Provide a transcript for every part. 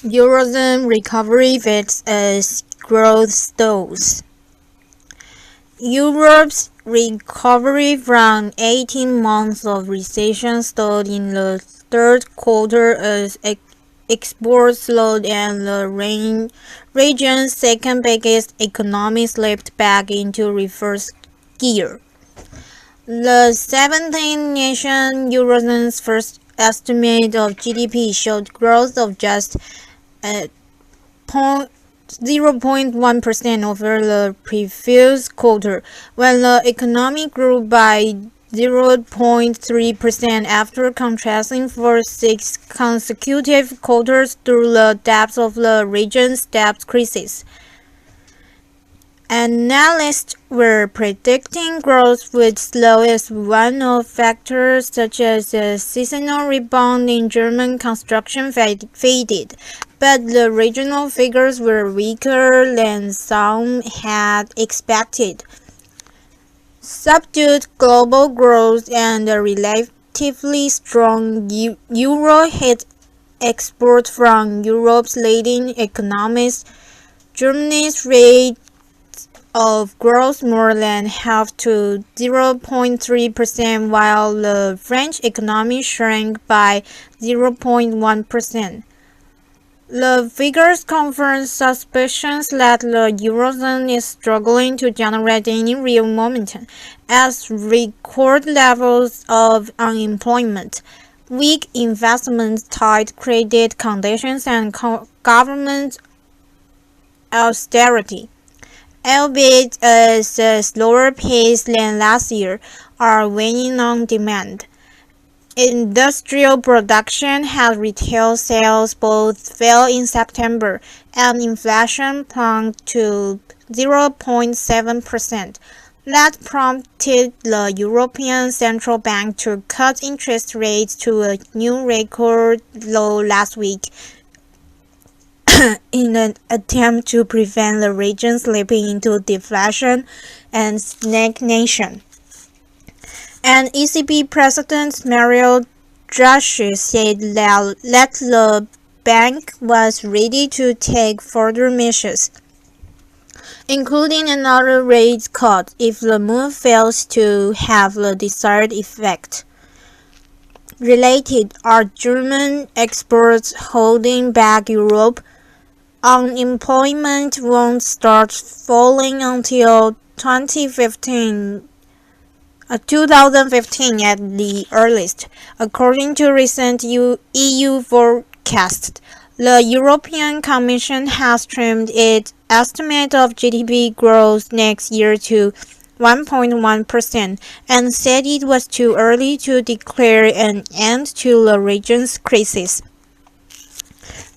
Eurozone recovery fits as growth stalls. Europe's recovery from 18 months of recession stalled in the third quarter as exports slowed and the region's second biggest economy slipped back into reverse gear. The 17-nation Eurozone's first estimate of GDP showed growth of just 0.1% over the previous quarter, when the economy grew by 0.3% after contrasting for 6 consecutive quarters through the depths of the region's debt crisis. Analysts were predicting growth would slow as one of factors such as a seasonal rebound in German construction faded, but the regional figures were weaker than some had expected. Subdued global growth and a relatively strong euro hit exports from Europe's leading economies. Germany's rate of growth more than halved to 0.3%, while the French economy shrank by 0.1%. The figures confirm suspicions that the Eurozone is struggling to generate any real momentum, as record levels of unemployment, weak investment, tight credit conditions, and government austerity, albeit at a slower pace than last year, are weighing on demand. Industrial production and retail sales both fell in September, and inflation plunged to 0.7%. That prompted the European Central Bank to cut interest rates to a new record low last week in an attempt to prevent the region slipping into deflation and stagnation. And ECB President Mario Draghi said that the bank was ready to take further measures, including another rate cut if the move fails to have the desired effect. Related are German exports holding back Europe. Unemployment won't start falling until 2015 at the earliest, according to recent EU forecasts. The European Commission has trimmed its estimate of GDP growth next year to 1.1% and said it was too early to declare an end to the region's crisis.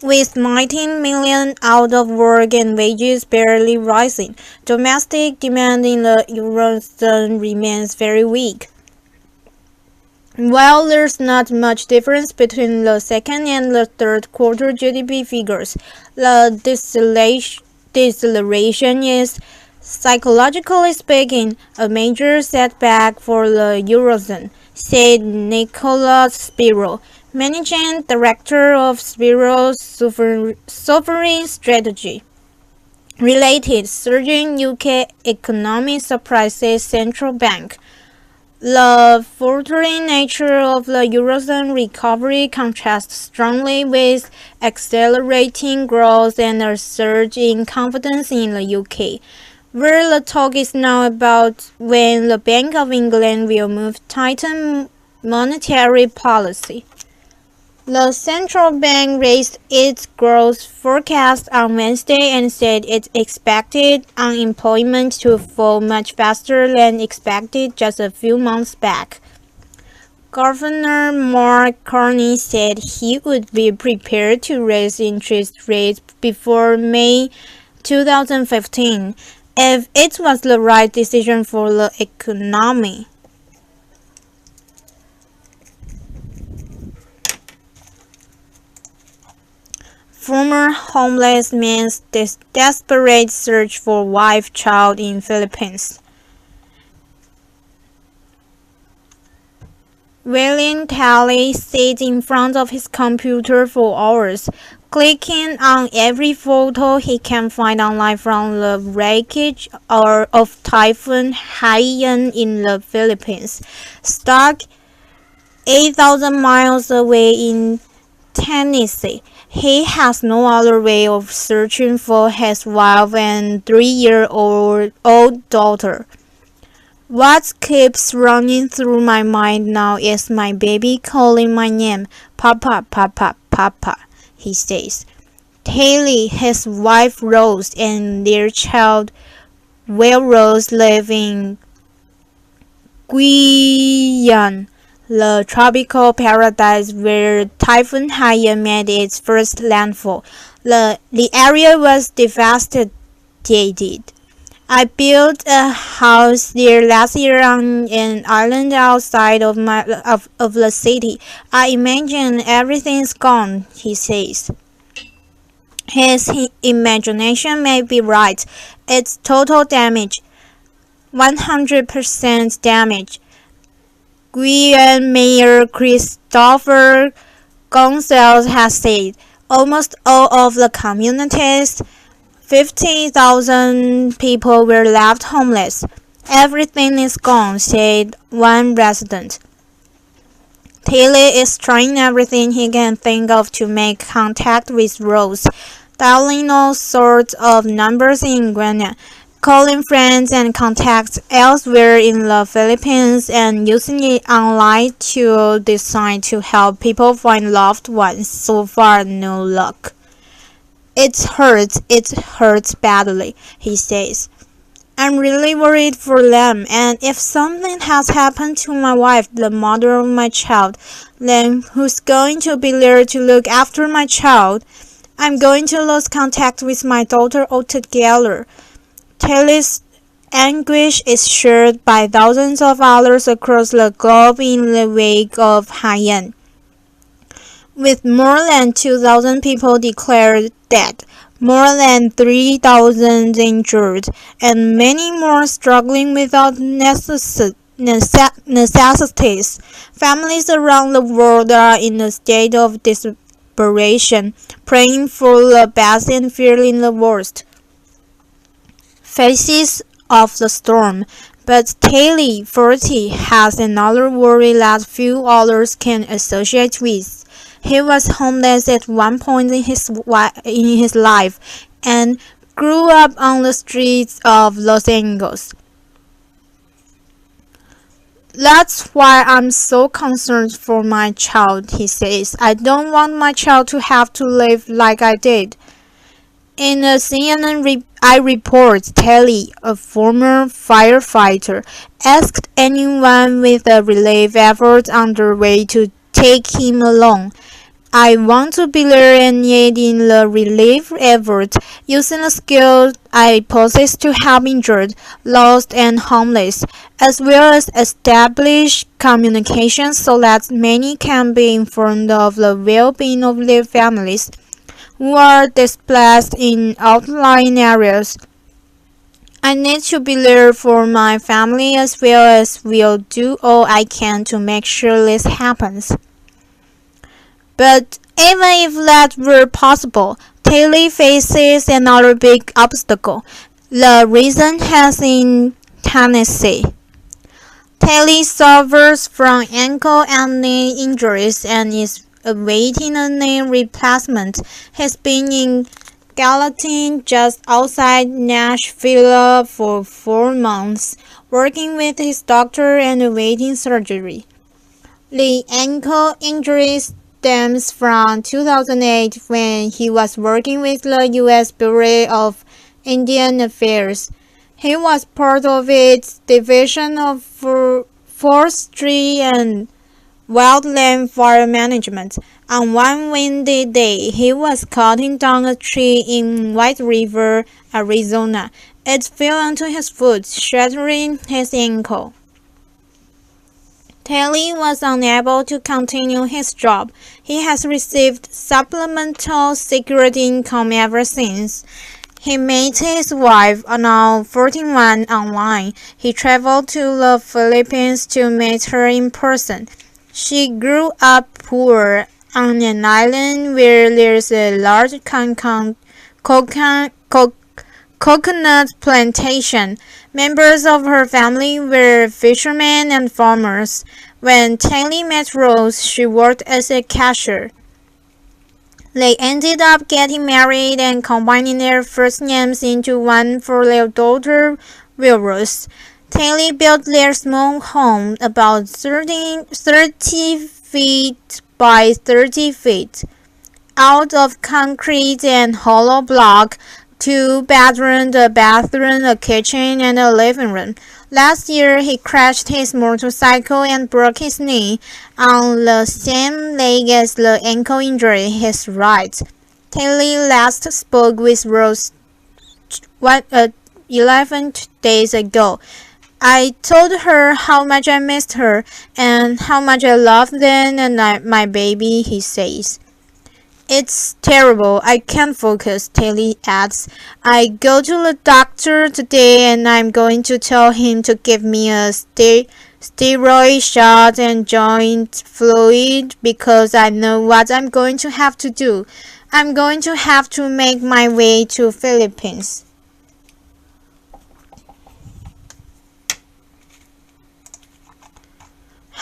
With 19 million out of work and wages barely rising, domestic demand in the Eurozone remains very weak. While there's not much difference between the second and the third quarter GDP figures, the deceleration is, psychologically speaking, a major setback for the Eurozone, said Nicolas Spiro, Managing Director of Spiro's Sovereign Strategy. Related, surging UK economy surprises central bank. The faltering nature of the Eurozone recovery contrasts strongly with accelerating growth and a surge in confidence in the UK, where the talk is now about when the Bank of England will move tighten monetary policy. The central bank raised its growth forecast on Wednesday and said it expected unemployment to fall much faster than expected just a few months back. Governor Mark Carney said he would be prepared to raise interest rates before May 2015 if it was the right decision for the economy. Former homeless man's desperate search for wife-child in Philippines. William Talley sits in front of his computer for hours, clicking on every photo he can find online from the wreckage of Typhoon Haiyan in the Philippines. Stuck 8,000 miles away in Tennessee, he has no other way of searching for his wife and 3-year-old daughter. What keeps running through my mind now is my baby calling my name, Papa, Papa, Papa, he says. Haley, his wife Rose, and their child, Will Rose, live in Guyana, the tropical paradise where Typhoon Haiyan made its first landfall. The area was devastated. I built a house there last year on an island outside of the city. I imagine everything's gone, he says. His imagination may be right. It's total damage. 100% damage. Guyana Mayor Christopher Gonzalez has said. Almost all of the community's 50,000 people were left homeless. Everything is gone, said one resident. Taylor is trying everything he can think of to make contact with Rose, dialing all sorts of numbers in Guyana, calling friends and contacts elsewhere in the Philippines, and using it online to decide to help people find loved ones. So far, no luck. It hurts badly, he says. I'm really worried for them, and if something has happened to my wife, the mother of my child, then who's going to be there to look after my child? I'm going to lose contact with my daughter altogether. Taylor's anguish is shared by thousands of others across the globe in the wake of Haiyan. With more than 2,000 people declared dead, more than 3,000 injured, and many more struggling without necessities. Families around the world are in a state of desperation, praying for the best and fearing the worst. Faces of the storm, but Taylor, 40, has another worry that few others can associate with. He was homeless at one point in his life and grew up on the streets of Los Angeles. That's why I'm so concerned for my child, he says. I don't want my child to have to live like I did. In a CNN report, Taylor, a former firefighter, asked anyone with a relief effort underway to take him along. I want to be there and aid in the relief effort, using the skills I possess to help injured, lost, and homeless, as well as establish communication so that many can be informed of the well-being of their families who are displaced in outlying areas. I need to be there for my family as well as will do all I can to make sure this happens. But even if that were possible, Taylor faces another big obstacle. The recent has in Tennessee. Taylor suffers from ankle and knee injuries and is awaiting a knee replacement. He's been in Gallatin, just outside Nashville, for 4 months, working with his doctor and awaiting surgery. The ankle injury stems from 2008 when he was working with the U.S. Bureau of Indian Affairs. He was part of its Division of Forestry and Wildland Fire Management. On one windy day, he was cutting down a tree in White River, Arizona. It fell onto his foot, shattering his ankle. Taylor was unable to continue his job. He has received supplemental security income ever since. He met his wife, now 41, online. He traveled to the Philippines to meet her in person. She grew up poor on an island where there's a large coconut plantation. Members of her family were fishermen and farmers. When Taylor met Rose, she worked as a cashier. They ended up getting married and combining their first names into one for their daughter, Wilrose. Taylor built their small home about 30 feet by 30 feet out of concrete and hollow block, 2 bedrooms, a bathroom, a kitchen, and a living room. Last year, he crashed his motorcycle and broke his knee on the same leg as the ankle injury his right. Taylor last spoke with Rose 11 days ago. I told her how much I missed her and how much I loved them and my baby, he says. It's terrible. I can't focus, Taylor adds. I go to the doctor today and I'm going to tell him to give me a steroid shot and joint fluid because I know what I'm going to have to do. I'm going to have to make my way to Philippines.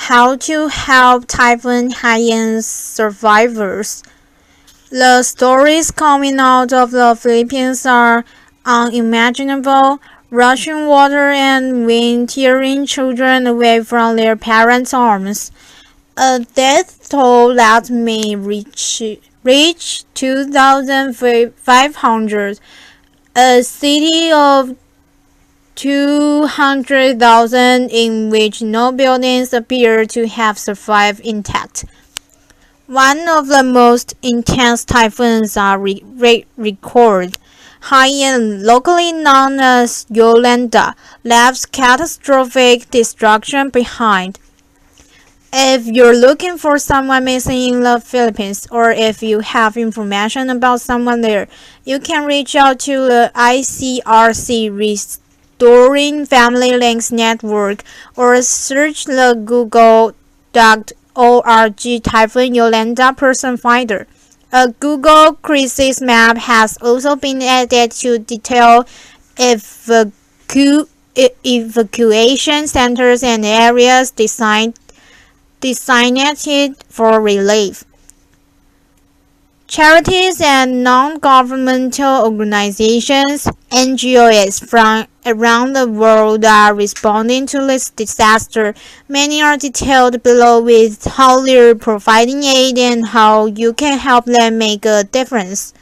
How to help Typhoon Haiyan survivors. The stories coming out of the Philippines are unimaginable. Rushing water and wind tearing children away from their parents' arms. A death toll that may reach 2,500. A city of 200,000 in which no buildings appear to have survived intact. One of the most intense typhoons are recorded. Haiyan, locally known as Yolanda, leaves catastrophic destruction behind. If you're looking for someone missing in the Philippines, or if you have information about someone there, you can reach out to the ICRC Restoring Family Links Network or search the Google.org Typhoon Yolanda Person Finder. A Google crisis map has also been added to detail evacuation centers and areas designated for relief. Charities and non-governmental organizations, NGOs from around the world are responding to this disaster. Many are detailed below with how they're providing aid and how you can help them make a difference.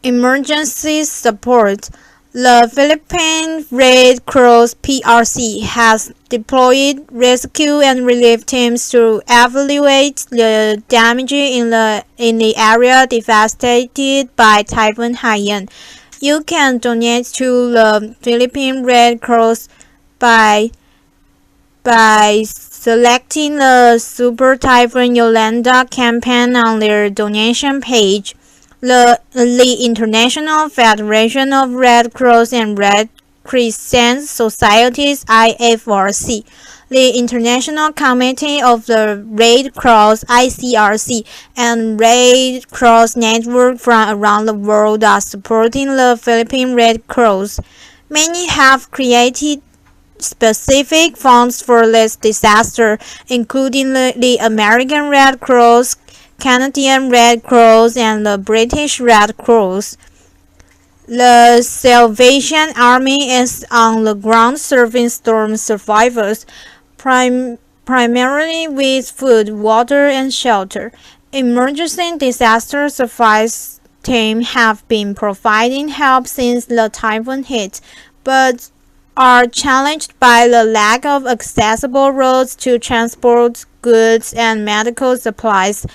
Emergency support. The Philippine Red Cross PRC has deployed rescue and relief teams to evaluate the damage in the area devastated by Typhoon Haiyan. You can donate to the Philippine Red Cross by selecting the Super Typhoon Yolanda campaign on their donation page. The International Federation of Red Cross and Red Crescent Societies IFRC, the International Committee of the Red Cross ICRC, and Red Cross Network from around the world are supporting the Philippine Red Cross. Many have created specific funds for this disaster, including the American Red Cross, Canadian Red Cross, and the British Red Cross. The Salvation Army is on the ground serving storm survivors, primarily with food, water, and shelter. Emergency disaster survival teams have been providing help since the typhoon hit, but are challenged by the lack of accessible roads to transport goods and medical supplies.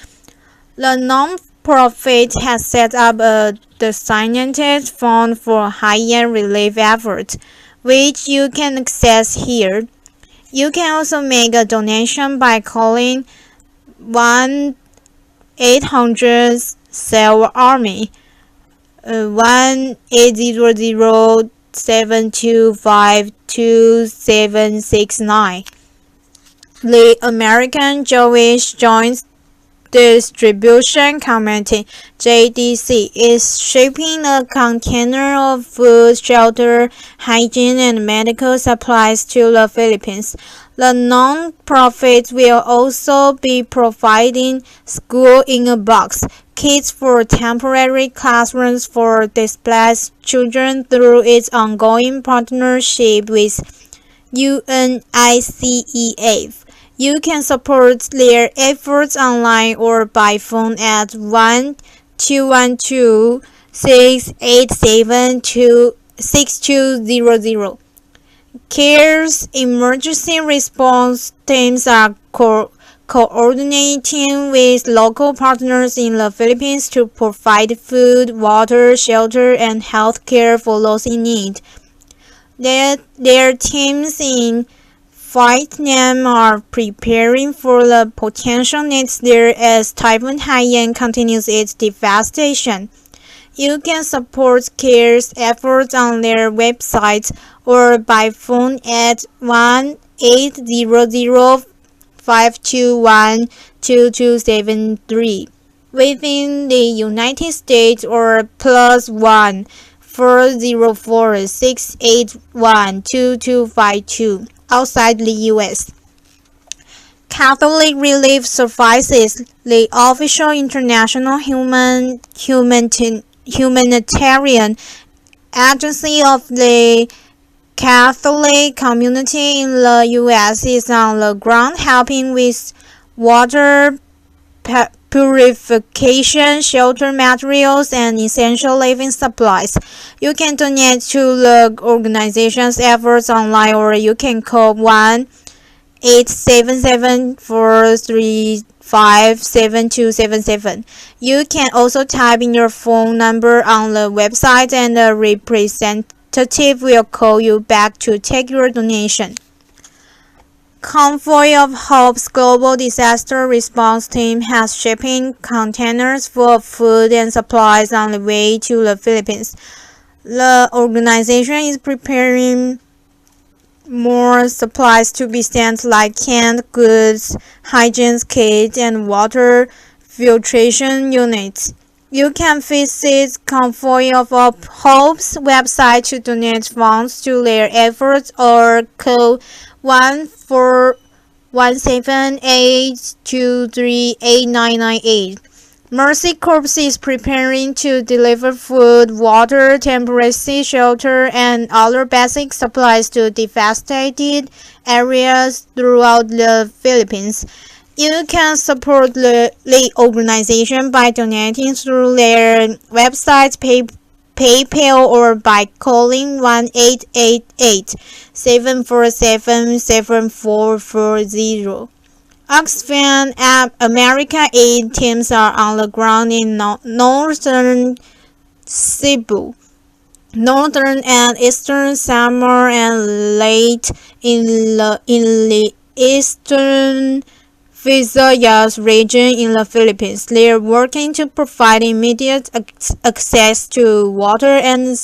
The non-profit has set up a designated fund for Haiyan relief efforts, which you can access here. You can also make a donation by calling 1-800-SAVE-ARMY, 1-800-725-2769. The American Jewish Joint Distribution Committee (JDC) is shipping a container of food, shelter, hygiene, and medical supplies to the Philippines. The non-profit will also be providing School in a Box kits for temporary classrooms for displaced children through its ongoing partnership with UNICEF. You can support their efforts online or by phone at 1-212-687-6200. CARE's emergency response teams are coordinating with local partners in the Philippines to provide food, water, shelter, and health care for those in need. Their teams in Vietnam are preparing for the potential needs there as Typhoon Haiyan continues its devastation. You can support CARE's efforts on their website or by phone at 1-800-521-2273 within the United States or +1 404-681-2252 outside the U.S. Catholic Relief Services, the official international humanitarian agency of the Catholic community in the U.S., is on the ground helping with water purification, shelter materials, and essential living supplies. You can donate to the organization's efforts online or you can call 1-877-435-7277. You can also type in your phone number on the website and a representative will call you back to take your donation. Convoy of Hope's Global Disaster Response Team has shipping containers full of food and supplies on the way to the Philippines. The organization is preparing more supplies to be sent like canned goods, hygiene kits, and water filtration units. You can visit Convoy of Hope's website to donate funds to their efforts or call 1-417-823-8998. Mercy Corps is preparing to deliver food, water, temporary shelter, and other basic supplies to devastated areas throughout the Philippines. You can support the organization by donating through their website, PayPal, or by calling 1-888-747-7440. Oxfam America Aid teams are on the ground in northern Cebu, northern and eastern Samar, and late in the eastern Visayas region in the Philippines. They are working to provide immediate access to water and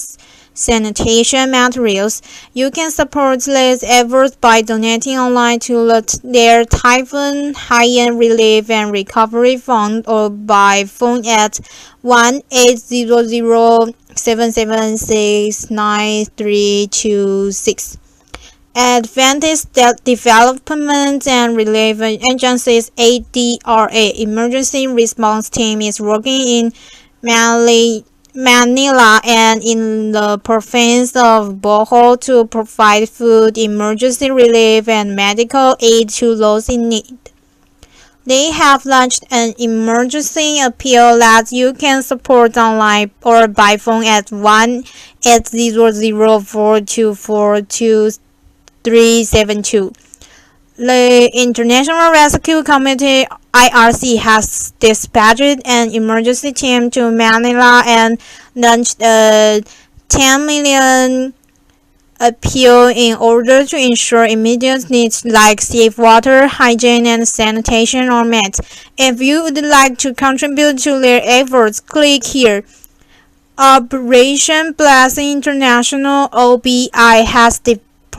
sanitation materials. You can support these efforts by donating online to their Typhoon Haiyan Relief and Recovery Fund or by phone at 1-800-776-9326. Advanced Development and Relief Agency's ADRA Emergency Response Team is working in Manila and in the province of Bohol to provide food, emergency relief, and medical aid to those in need. They have launched an emergency appeal that you can support online or by phone at 1-800-424-2372. The International Rescue Committee (IRC) has dispatched an emergency team to Manila and launched a 10 million appeal in order to ensure immediate needs like safe water, hygiene, and sanitation are met. If you would like to contribute to their efforts, click here. Operation Blessing International (OBI) has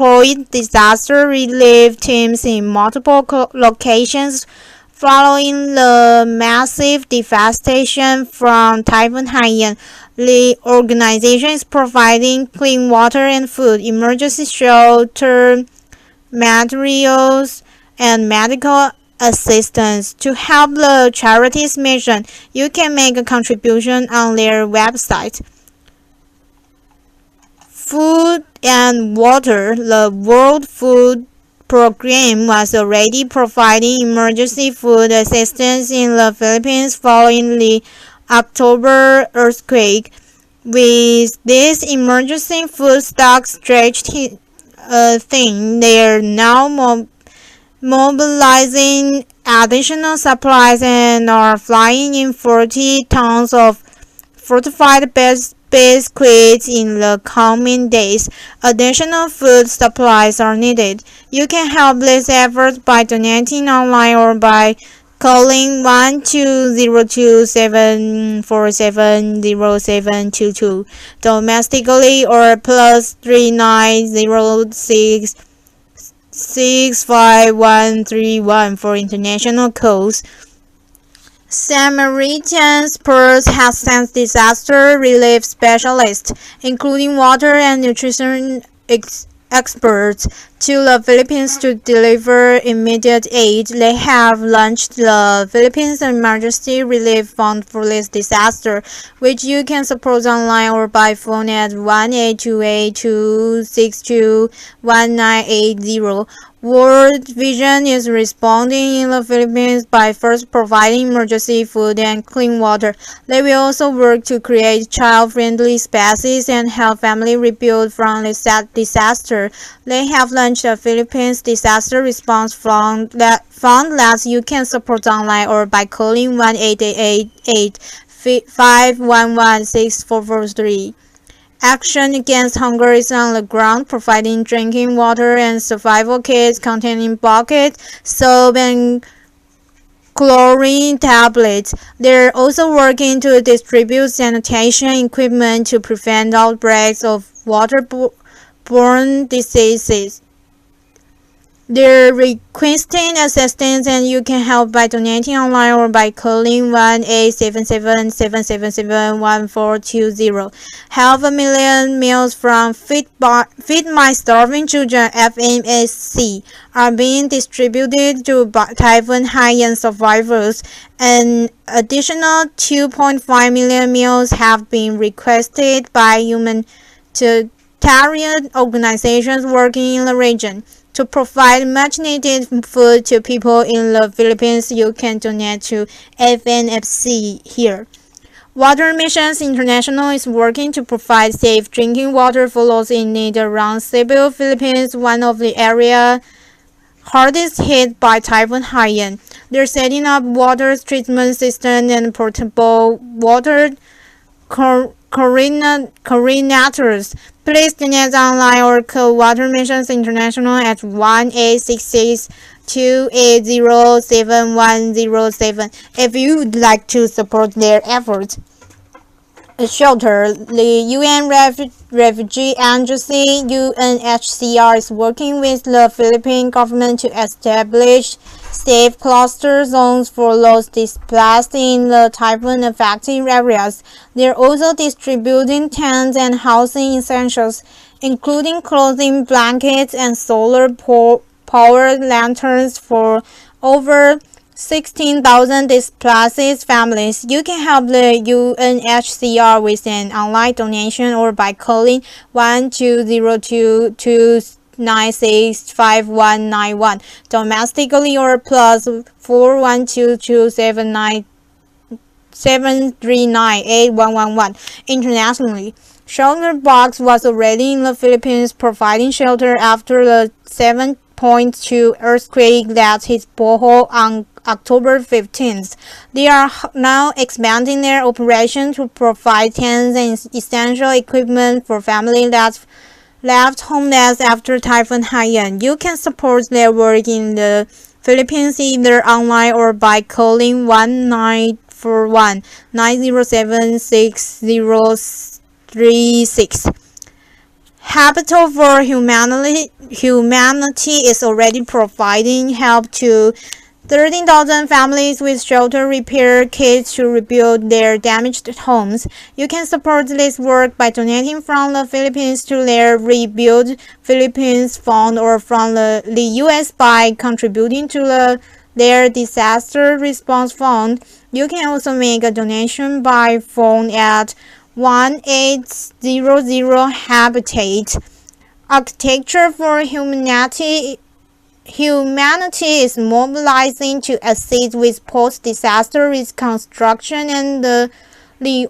deployed disaster relief teams in multiple locations following the massive devastation from Typhoon Haiyan. The organization is providing clean water and food, emergency shelter, materials, and medical assistance. To help the charity's mission, you can make a contribution on their website. Food and water. The World Food Program was already providing emergency food assistance in the Philippines following the October earthquake. With this emergency food stock stretched thin, they are now mobilizing additional supplies and are flying in 40 tons of fortified biscuits in the coming days. Additional food supplies are needed. You can help this effort by donating online or by calling 1-202-747-0722 domestically or +3906 65131 for international calls. Samaritan's Purse has sent disaster relief specialists, including water and nutrition experts, to the Philippines to deliver immediate aid. They have launched the Philippines Emergency Relief Fund for this disaster, which you can support online or by phone at 1-828-262-1980. World Vision is responding in the Philippines by first providing emergency food and clean water. They will also work to create child-friendly spaces and help families rebuild from this disaster. They have launched a Philippines Disaster Response Fund that you can support online or by calling 1-888-511-6443. Action Against Hunger is on the ground, providing drinking water and survival kits containing bucket, soap, and chlorine tablets. They're also working to distribute sanitation equipment to prevent outbreaks of waterborne diseases. They're requesting assistance and you can help by donating online or by calling 1-877-777-1420. Half a million meals from Feed My Starving Children (FMSC) are being distributed to Typhoon Haiyan survivors. An additional 2.5 million meals have been requested by humanitarian organizations working in the region. To provide much-needed food to people in the Philippines, you can donate to FNFC here. Water Missions International is working to provide safe drinking water for those in need around Cebu, Philippines, one of the areas hardest hit by Typhoon Haiyan. They're setting up water treatment systems and portable water coordinators. Please donate online or call Water Missions International at 1-866-280-7107 if you would like to support their efforts. A shelter. The UN Refugee Agency UNHCR is working with the Philippine government to establish safe cluster zones for those displaced in the typhoon-affected areas. They're also distributing tents and housing essentials, including clothing, blankets, and solar-powered lanterns for over 16,000 displaced families. You can help the UNHCR with an online donation or by calling 1-202-296-5191 domestically or +412-279-739-8111 internationally. Shelter Box was already in the Philippines providing shelter after the 7.2 earthquake that hit Bohol on October 15th. They are now expanding their operation to provide tents and essential equipment for families that left homeless after Typhoon Haiyan. You can support their work in the Philippines either online or by calling 1-941-907-6036. Habitat for Humanity is already providing help to 13,000 families with shelter repair kits to rebuild their damaged homes. You can support this work by donating from the Philippines to their Rebuild Philippines Fund or from the U.S. by contributing to their Disaster Response Fund. You can also make a donation by phone at 1800 Habitat. Architecture for Humanity is mobilizing to assist with post-disaster reconstruction, and the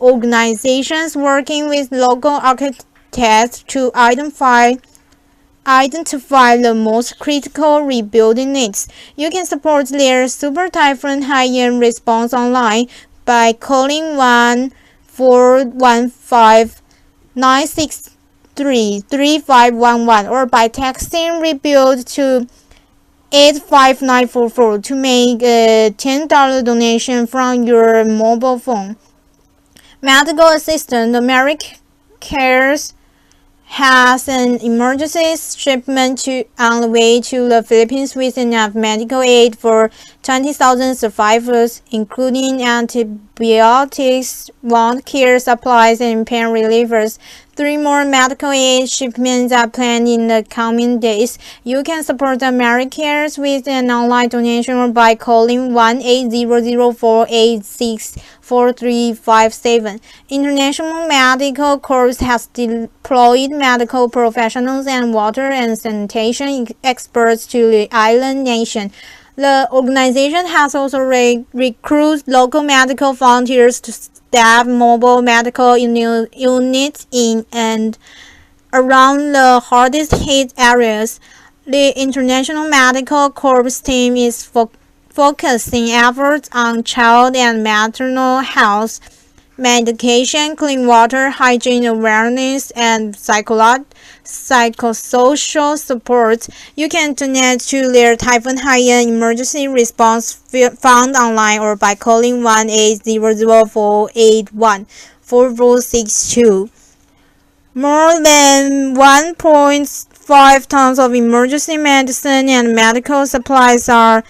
organizations working with local architects to identify the most critical rebuilding needs. You can support their Super Typhoon Haiyan response online by calling 1-415-963-3511 or by texting rebuild to 85944 to make a $10 donation from your mobile phone. Medical assistant AmeriCares has an emergency shipment on the way to the Philippines with enough medical aid for 20,000 survivors, including antibiotics, wound care supplies, and pain relievers. 3 more medical aid shipments are planned in the coming days. You can support AmeriCares with an online donation or by calling 1-800-486-4357. International Medical Corps has deployed medical professionals and water and sanitation experts to the island nation. The organization has also recruited local medical volunteers to staff mobile medical units in and around the hardest hit areas. The International Medical Corps team is focusing efforts on child and maternal health, medication, clean water, hygiene awareness, and psychosocial support. You can donate to their Typhoon Haiyan Emergency Response Fund online or by calling 1-800-481-4462. More than 1.5 tons of emergency medicine and medical supplies are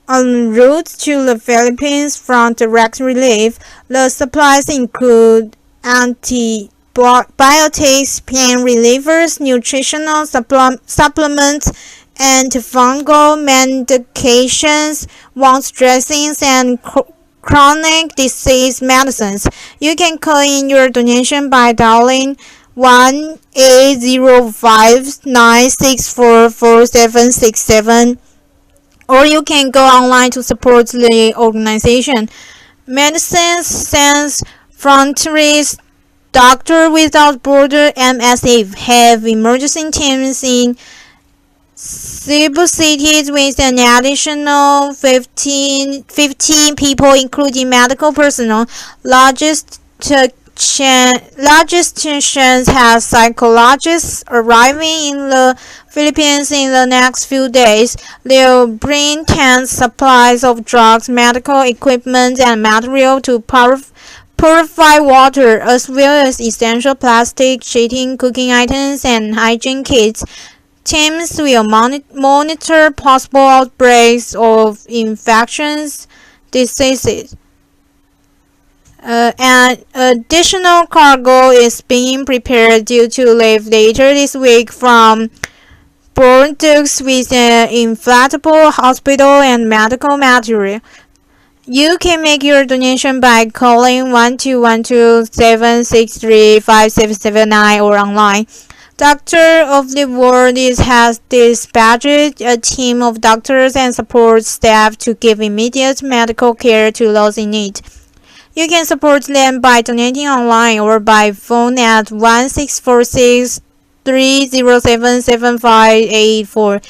en route to the Philippines from direct relief. The supplies include antibiotics, pain relievers, nutritional supplements, antifungal medications, wound dressings, and chronic disease medicines. You can call in your donation by dialing 1-805-964-4767, or you can go online to support the organization. Medicines Sans Frontières, Doctor Without Borders (MSF) have emergency teams in Cebu City with an additional 15 people, including medical personnel. Logisticians have psychologists arriving in the Philippines in the next few days. They'll bring tents, supplies of drugs, medical equipment, and material to purify water, as well as essential plastic, sheeting, cooking items, and hygiene kits. Teams will monitor possible outbreaks of infectious diseases. An additional cargo is being prepared due to leave later this week from Bordeaux with an inflatable hospital and medical material. You can make your donation by calling 1-212-763-5779 or online. Doctor of the World has dispatched a team of doctors and support staff to give immediate medical care to those in need. You can support them by donating online or by phone at 1-646-307-7584.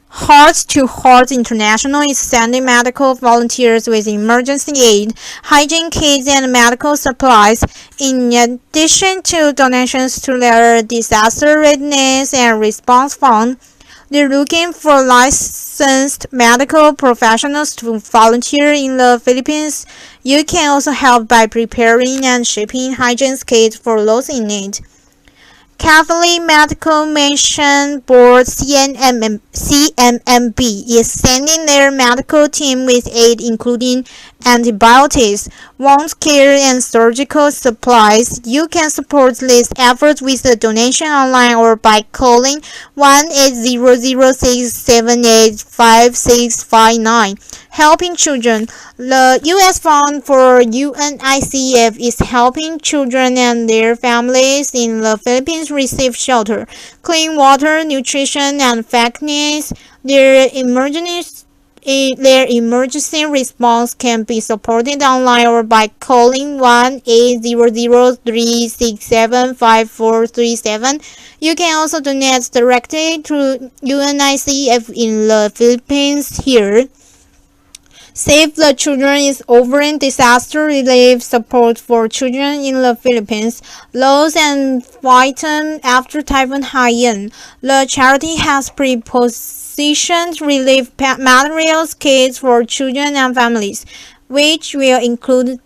Heart to Heart International is sending medical volunteers with emergency aid, hygiene kits, and medical supplies. In addition to donations to their Disaster Readiness and Response Fund, they're looking for licensed medical professionals to volunteer in the Philippines. You can also help by preparing and shipping hygiene kits for those in need. Catholic Medical Mission Board CMMB is sending their medical team with aid including antibiotics, wound care, and surgical supplies. You can support this effort with a donation online or by calling 1-800-678-5659. Helping children. The U.S. Fund for UNICEF is helping children and their families in the Philippines receive shelter, clean water, nutrition, and vaccines. Their emergency response can be supported online or by calling 1-800-367-5437. You can also donate directly to UNICEF in the Philippines here. Save the Children is offering disaster relief support for children in the Philippines, loss and victims after Typhoon Haiyan. The charity has pre-positioned relief materials kits for children and families, which will include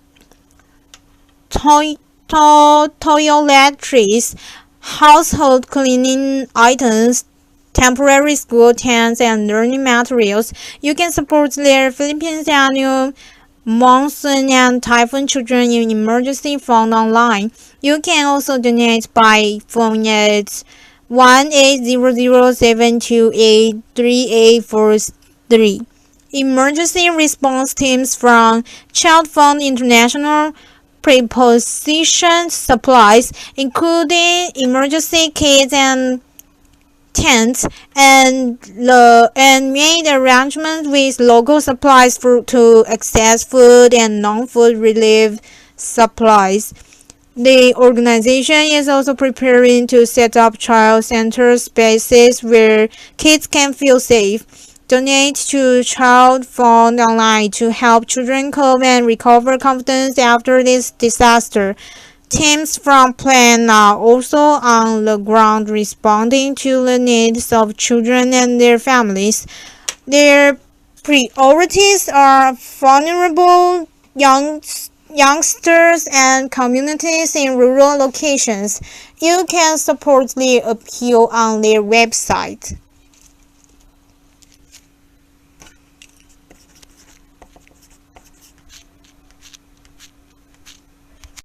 toiletries, household cleaning items, temporary school tents, and learning materials. You can support their Philippines annual monsoon and typhoon children in emergency fund online. You can also donate by phone at 1-800-728-3843. Emergency response teams from Child Fund International prepositioned supplies, including emergency kits and tents, and made arrangements with local supplies to access food and non-food relief supplies. The organization is also preparing to set up child center spaces where kids can feel safe. Donate to Child Fund online to help children cope and recover confidence after this disaster. Teams from PLAN are also on the ground responding to the needs of children and their families. Their priorities are vulnerable youngsters and communities in rural locations. You can support the appeal on their website.